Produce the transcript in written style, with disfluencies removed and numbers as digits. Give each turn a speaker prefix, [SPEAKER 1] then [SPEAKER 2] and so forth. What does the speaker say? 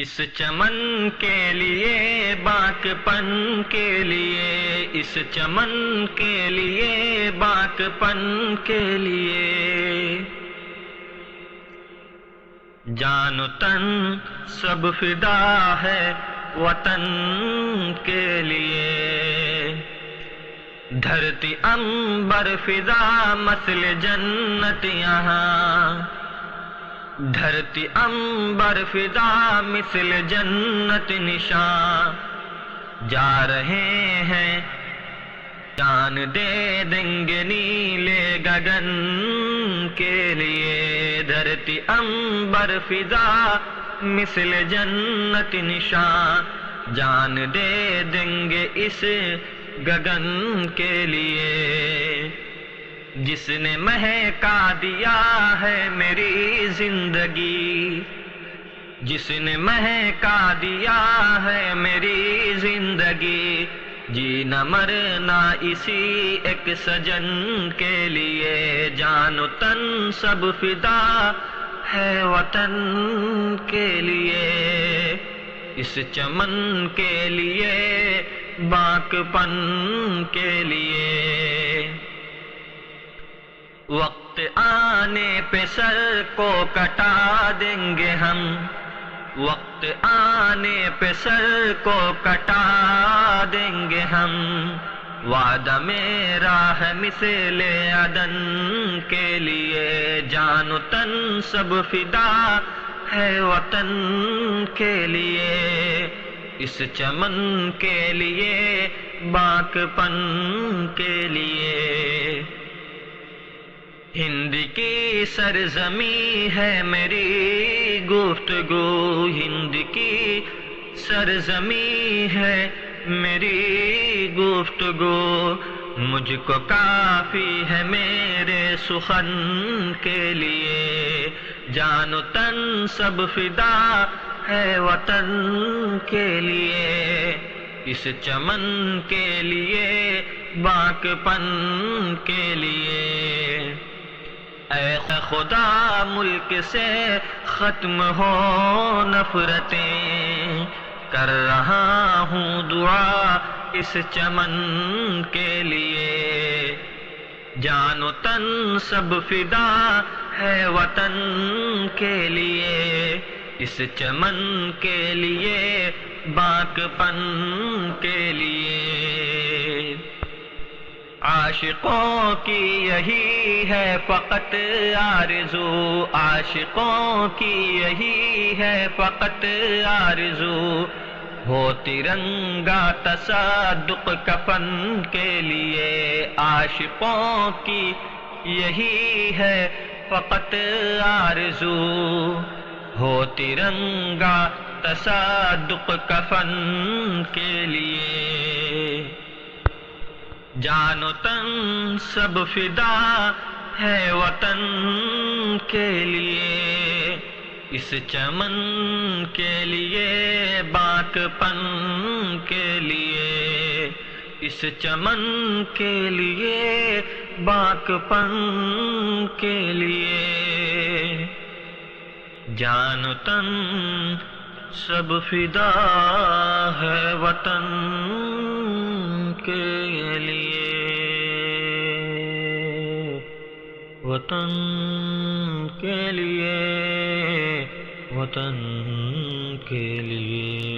[SPEAKER 1] اس چمن کے لیے باک پن کے لیے، اس چمن کے لیے باک پن کے لیے، جان و تن سب فدا ہے وطن کے لیے، دھرتی عنبر فضا مثل جنت یہاں، دھرتی عنبر فضا مثل جنت نشاں، جا رہے ہیں جان دے دیں گے نیلے گگن کے لیے، دھرتی عنبر فضا مثل جنت نشاں، جان دے دیں گے اس گگن کے لیے، جس نے مہکا دیا ہے میری زندگی، جس نے مہکا دیا ہے میری زندگی، جینا مرنا اسی ایک سجن کے لیے، جان و تن سب فدا ہے وطن کے لیے، اس چمن کے لیے باک پن کے لیے، وقت آنے پہ سر کو کٹا دیں گے ہم، وقت آنے پہ سر کو کٹا دیں گے ہم، وعدہ میرا ہے مثل عدن کے لیے، جان و تن سب فدا ہے وطن کے لیے، اس چمن کے لیے باک پن کے لیے، ہند کی سرزمی ہے میری گفتگو، ہند کی سرزمی ہے میری گفتگو، مجھ کو کافی ہے میرے سخن کے لیے، جان و تن سب فدا ہے وطن کے لیے، اس چمن کے لیے باک پن کے لیے، اے خدا ملک سے ختم ہو نفرتیں، کر رہا ہوں دعا اس چمن کے لیے، جان و تن سب فدا ہے وطن کے لیے، اس چمن کے لیے باک پن کے لیے، عاشقوں کی یہی ہے فقط آرزو، عاشقوں کی یہی ہے فقط آرزو، ہو ترنگا تصدق کفن کے لیے، عاشقوں کی یہی ہے فقط آرزو، ہو ترنگا تصدق کفن کے لیے، جان و تن سب فدا ہے وطن کے لیے، اس چمن کے لیے باک پن کے لیے، اس چمن کے لیے باک پن کے لیے، جان و تن سب فدا ہے وطن کے لیے، وطن کے لیے، وطن کے لیے۔